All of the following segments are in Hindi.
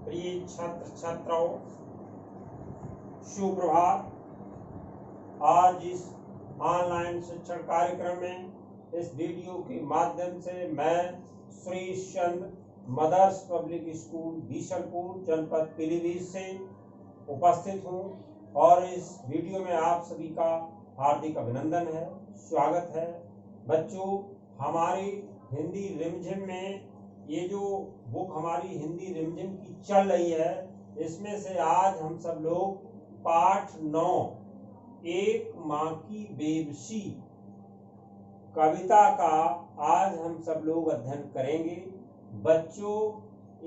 प्रिय छात्र छात्राओं, सुप्रभात। आज इस ऑनलाइन शिक्षण कार्यक्रम में इस वीडियो के माध्यम से मैं श्री चंद मदर्स पब्लिक स्कूल बीसलपुर जनपद पीलीभीत से उपस्थित हूँ और इस वीडियो में आप सभी का हार्दिक अभिनंदन है, स्वागत है। बच्चों, हमारी हिंदी रिमझिम में ये जो बुक हमारी हिंदी रिमझिम की चल रही है, इसमें से आज हम सब लोग पाठ 9 एक माँ की बेबसी कविता का आज हम सब लोग अध्ययन करेंगे। बच्चों,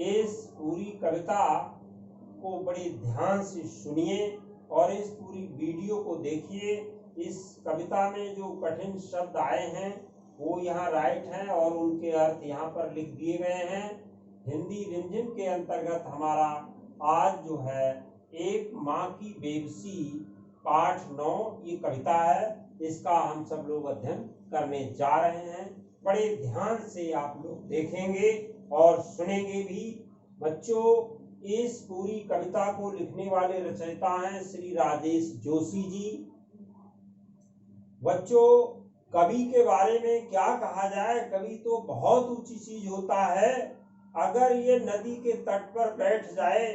इस पूरी कविता को बड़े ध्यान से सुनिए और इस पूरी वीडियो को देखिए। इस कविता में जो कठिन शब्द आए हैं वो यहाँ राइट हैं और उनके अर्थ यहाँ पर लिख दिए गए हैं। हिंदी रिमझिम के अंतर्गत हमारा आज जो है एक माँ की बेबसी पाठ 9 ये कविता है, इसका हम सब लोग अध्ययन करने जा रहे हैं। बड़े ध्यान से आप लोग देखेंगे और सुनेंगे भी। बच्चों, इस पूरी कविता को लिखने वाले रचयिता हैं श्री राजेश जोशी जी। बच्चों, कवि के बारे में क्या कहा जाए, कवि तो बहुत ऊंची चीज होता है। अगर ये नदी के तट पर बैठ जाए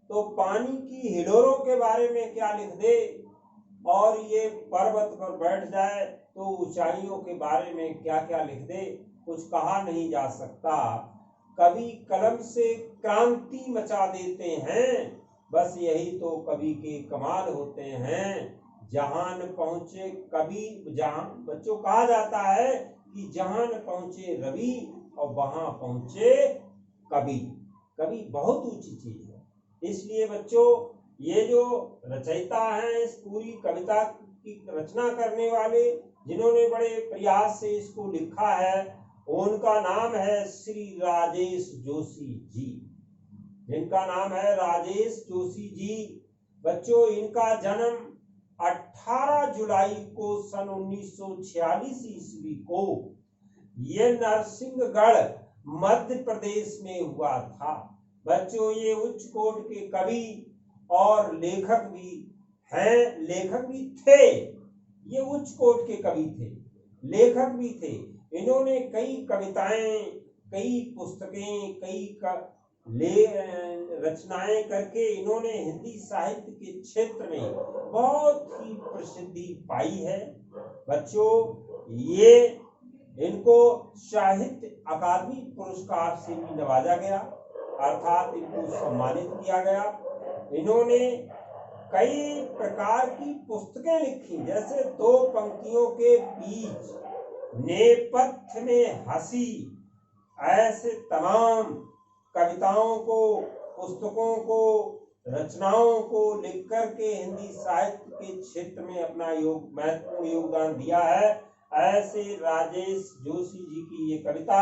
तो पानी की हिलोरों के बारे में क्या लिख दे, और ये पर्वत पर बैठ जाए तो ऊंचाइयों के बारे में क्या क्या लिख दे, कुछ कहा नहीं जा सकता। कवि कलम से क्रांति मचा देते हैं। बस यही तो कवि के कमाल होते हैं। जहां न पहुंचे कवि, जहां बच्चों कहा जाता है कि जहां न पहुंचे रवि और वहां पहुंचे कवि। कवि बहुत ऊंची चीज है। इसलिए बच्चों, ये जो रचयिता हैं, इस पूरी कविता की रचना करने वाले, जिन्होंने बड़े प्रयास से इसको लिखा है, उनका नाम है श्री राजेश जोशी जी, जिनका नाम है राजेश जोशी जी। बच्चों, इनका जन्म 18 जुलाई को सन 1946 ईस्वी को ये नरसिंहगढ़ मध्य प्रदेश में हुआ था। बच्चों, ये उच्च कोटि के कवि और लेखक भी हैं, लेखक भी थे। ये उच्च कोटि के कवि थे, लेखक भी थे। इन्होंने कई कविताएं, कई पुस्तकें, रचनाएं करके इन्होंने हिंदी साहित्य के क्षेत्र में बहुत ही प्रसिद्धि पाई है। बच्चों, ये इनको साहित्य अकादमी पुरस्कार से भी नवाजा गया, अर्थात इनको सम्मानित किया गया। इन्होंने कई प्रकार की पुस्तकें लिखी, जैसे 2 पंक्तियों के बीच, नेपथ्य में हंसी, ऐसे तमाम कविताओं को, पुस्तकों को, रचनाओं को लिख करके हिंदी साहित्य के क्षेत्र में अपना महत्वपूर्ण योगदान दिया है। ऐसे राजेश जोशी जी की ये कविता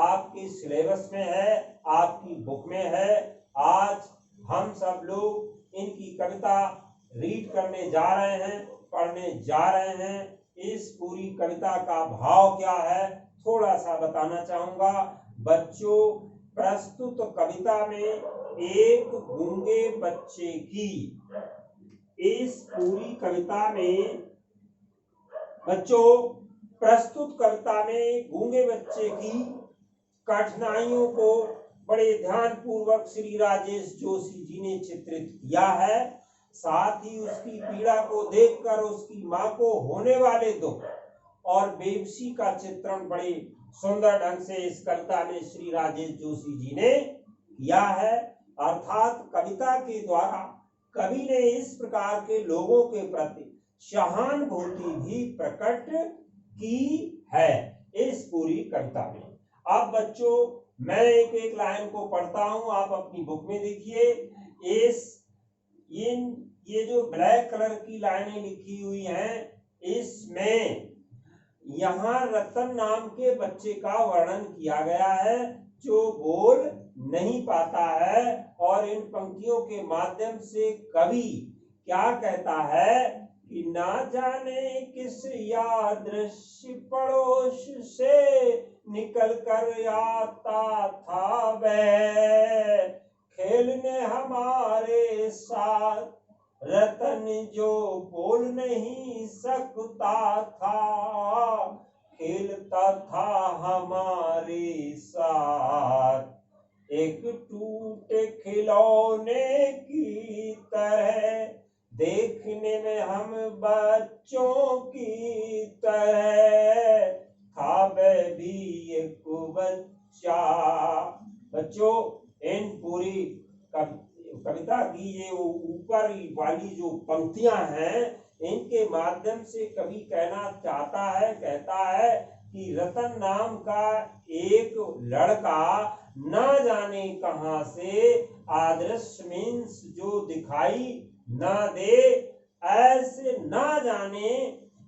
आपके सिलेबस में है, आपकी बुक में है। आज हम सब लोग इनकी कविता रीड करने जा रहे हैं, पढ़ने जा रहे हैं। इस पूरी कविता का भाव क्या है थोड़ा सा बताना चाहूंगा। बच्चों, प्रस्तुत कविता में एक गूंगे बच्चे की, इस पूरी कविता में बच्चों, प्रस्तुत कविता में गूंगे बच्चे की कठिनाइयों को बड़े ध्यान पूर्वक श्री राजेश जोशी जी ने चित्रित किया है। साथ ही उसकी पीड़ा को देखकर उसकी मां को होने वाले दुख और बेबसी का चित्रण बड़े सुंदर ढंग से इस कविता में श्री राजेश जोशी जी ने किया है। अर्थात कविता के द्वारा कवि ने इस प्रकार के लोगों के प्रति सहानुभूति भी प्रकट की है इस पूरी कविता में। अब बच्चों, मैं एक एक लाइन को पढ़ता हूं, आप अपनी बुक में देखिए। ये जो ब्लैक कलर की लाइनें लिखी हुई हैं, इसमें यहाँ रतन नाम के बच्चे का वर्णन किया गया है जो बोल नहीं पाता है, और इन पंक्तियों के माध्यम से कवि क्या कहता है कि ना जाने किस यादृश्य पड़ोस से निकल कर आता था वह, रतन जो बोल नहीं सकता था, खेलता था हमारे साथ, एक टूटे खिलौने की तरह, देखने में हम बच्चों की तरह, था वह भी एक बच्चा। बच्चों, इन पूरी कविता की ये ऊपर वाली जो पंक्तियां हैं, इनके माध्यम से कवि कहता है कि रतन नाम का एक लड़का न जाने कहां से आदर्श मीन्स जो दिखाई न दे, ऐसे न जाने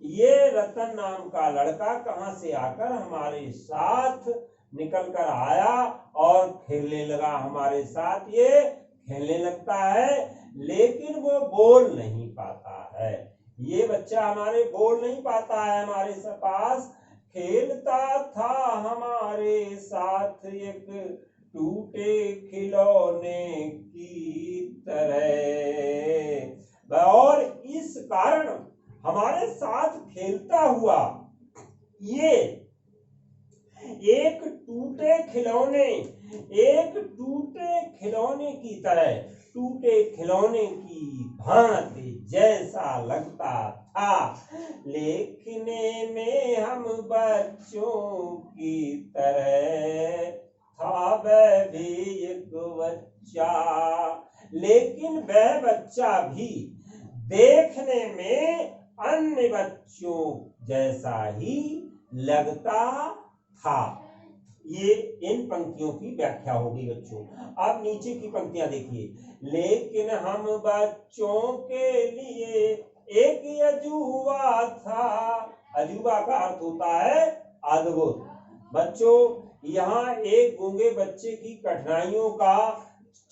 ये रतन नाम का लड़का कहां से आकर हमारे साथ निकल कर आया और खेलने लगा, हमारे साथ ये खेलने लगता है, लेकिन वो बोल नहीं पाता है। ये बच्चा हमारे बोल नहीं पाता है, हमारे पास खेलता था हमारे साथ एक टूटे खिलौने की तरह, और इस कारण हमारे साथ खेलता हुआ ये एक टूटे खिलौने की तरह, टूटे खिलौने की भांति जैसा लगता था, लेखने में हम बच्चों की तरह, था वह भी एक बच्चा, लेकिन वह बच्चा भी देखने में अन्य बच्चों जैसा ही लगता था। ये इन पंक्तियों की व्याख्या होगी बच्चों। अब नीचे की पंक्तियां देखिए, लेकिन हम बच्चों के लिए एक अजूबा था। अजूबा का अर्थ होता है अद्भुत। बच्चों, यहाँ एक गूंगे बच्चे की कठिनाइयों का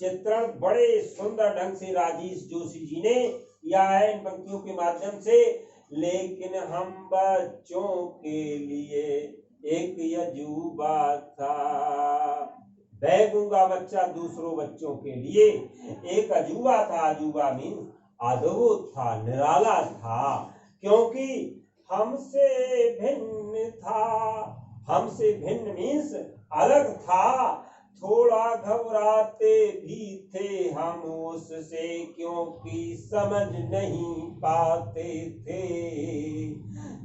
चित्रण बड़े सुंदर ढंग से राजेश जोशी जी ने किया है इन पंक्तियों के माध्यम से। लेकिन हम बच्चों के लिए एक अजूबा था, वह गूंगा बच्चा दूसरों बच्चों के लिए एक अजूबा था। अजूबा मीन्स अद्भुत था, निराला था, क्योंकि हमसे भिन्न था। हमसे भिन्न मीन्स अलग था। थोड़ा घबराते भी थे हम उससे, क्योंकि समझ नहीं पाते थे।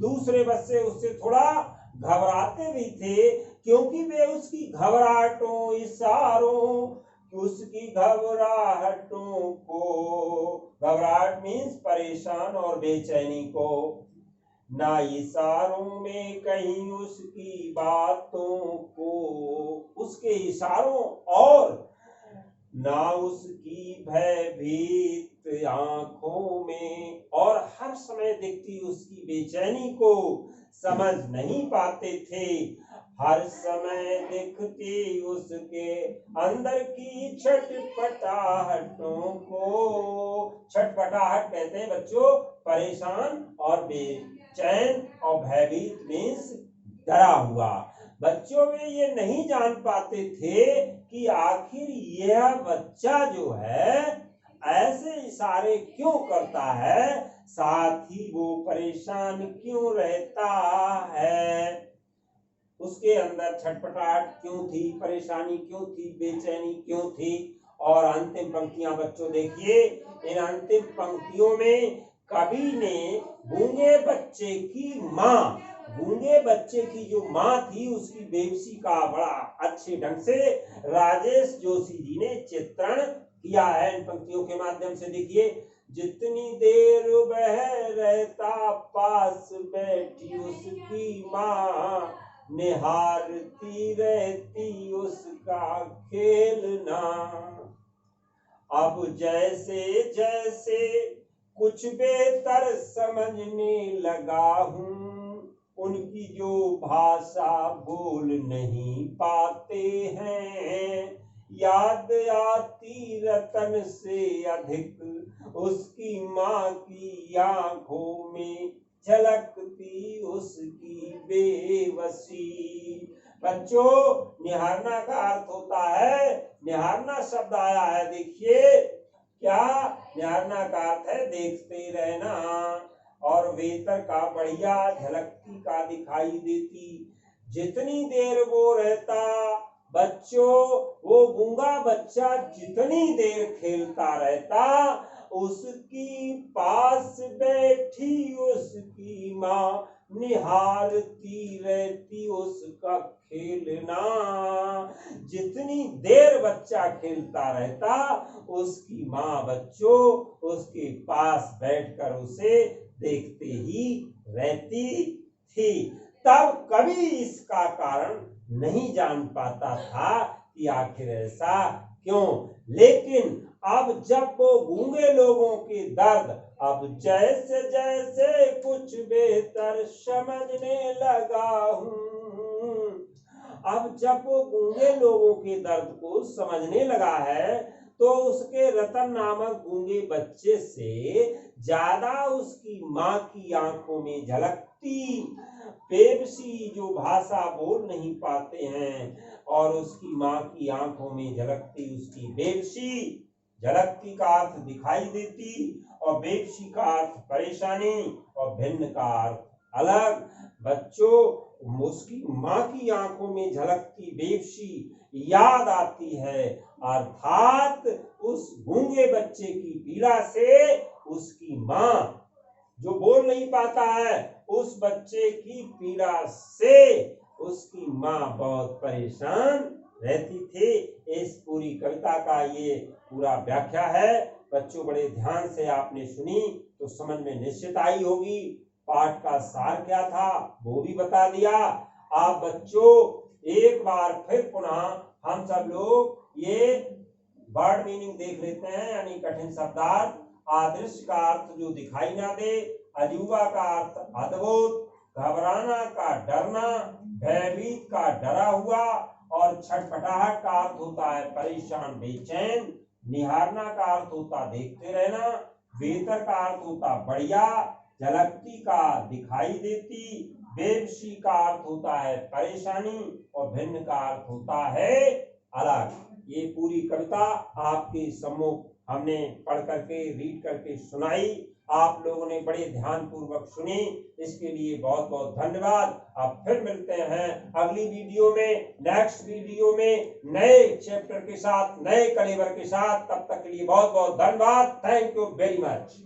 दूसरे बच्चे उससे थोड़ा घबराते भी थे, क्योंकि वे उसकी घबराहटों, इशारों, उसकी घबराहटों को, घबराहट मीन्स परेशान और बेचैनी को, ना इशारों में कहीं उसकी बातों को, उसके इशारों और ना उसकी भयभीत आंखों में, और हर समय दिखती उसकी बेचैनी को समझ नहीं पाते थे। हर समय दिखती उसके अंदर की छटपटाहटों को। छटपटाहट कहते हैं बच्चों परेशान और बेचैन, और भयभीत मीन्स डरा हुआ। बच्चों में ये नहीं जान पाते थे कि आखिर यह बच्चा जो है ऐसे इशारे क्यों करता है, साथ ही वो परेशान क्यों रहता है, उसके अंदर छटपटाहट क्यों थी, परेशानी क्यों थी, बेचैनी क्यों थी। और अंतिम पंक्तियां बच्चों देखिए, इन अंतिम पंक्तियों में कवि ने गूंगे बच्चे की जो माँ थी उसकी बेबसी का बड़ा अच्छे ढंग से राजेश जोशी जी ने चित्रण किया है इन पंक्तियों के माध्यम से। देखिए, जितनी देर वह रहता पास बैठी उसकी माँ, निहारती रहती उसका खेलना। अब जैसे जैसे कुछ बेहतर समझने लगा हूँ, उनकी जो भाषा बोल नहीं पाते हैं, याद आती रतन से अधिक उसकी माँ की आंखों में, झलकती उसकी बेबसी। बच्चों, निहारना का अर्थ होता है, निहारना शब्द आया है देखिए क्या, निहारना का अर्थ है देखते रहना। और वेतर का बढ़िया, झलकती का दिखाई देती। जितनी देर वो रहता बच्चों, वो गूंगा बच्चा जितनी देर खेलता रहता, उसकी पास बैठी उसकी माँ निहारती रहती उसका खेलना। जितनी देर बच्चा खेलता रहता, उसकी माँ बच्चों उसके पास बैठकर उसे देखते ही रहती थी। तब कभी इसका कारण नहीं जान पाता था कि आखिर ऐसा क्यों। लेकिन अब जब वो गूंगे लोगों के दर्द अब जैसे जैसे कुछ बेहतर समझने लगा हूँ, अब जब वो गूंगे लोगों के दर्द को समझने लगा है, तो उसके रतन नामक गूंगे बच्चे से ज्यादा उसकी माँ की आंखों में झलकती बेबसी, जो भाषा बोल नहीं पाते हैं, और उसकी माँ की आंखों में झलकती उसकी बेबसी, झलकती का अर्थ दिखाई देती, और बेबसी का अर्थ परेशानी, और भिन्न का अर्थ अलग। बच्चों, उसकी माँ की आंखों में झलकती बेबसी याद आती है, अर्थात उस गूंगे बच्चे की पीड़ा से उसकी माँ जो बोल नहीं पाता है, उस बच्चे की पीड़ा से उसकी माँ बहुत परेशान रहती थी। इस पूरी कविता का ये पूरा व्याख्या है। बच्चों, बड़े ध्यान से आपने सुनी तो समझ में निश्चित आई होगी। पाठ का सार क्या था वो भी बता दिया। आप बच्चों एक बार फिर पुनः हम सब लोग ये वर्ड मीनिंग देख लेते हैं, यानी कठिन शब्दार्थ। अदृश्य का अर्थ जो दिखाई ना दे, अजूबा का अर्थ अद्भुत, घबराना का डरना, भयभीत का डरा हुआ, और छटपटाहट का अर्थ होता है परेशान बेचैन, निहारना का अर्थ होता देखते रहना, बेहतर का अर्थ होता बढ़िया, झलकती का दिखाई देती, बेबसी का अर्थ होता है परेशानी, और भिन्न का अर्थ होता है अलग। ये पूरी कविता आपके सम्मुख हमने पढ़ करके रीड करके सुनाई। आप लोगों ने बड़े ध्यान पूर्वक सुनी, इसके लिए बहुत बहुत धन्यवाद। अब फिर मिलते हैं अगली वीडियो में, नेक्स्ट वीडियो में नए चैप्टर के साथ, नए कलेवर के साथ। तब तक के लिए बहुत बहुत धन्यवाद। Thank you very much.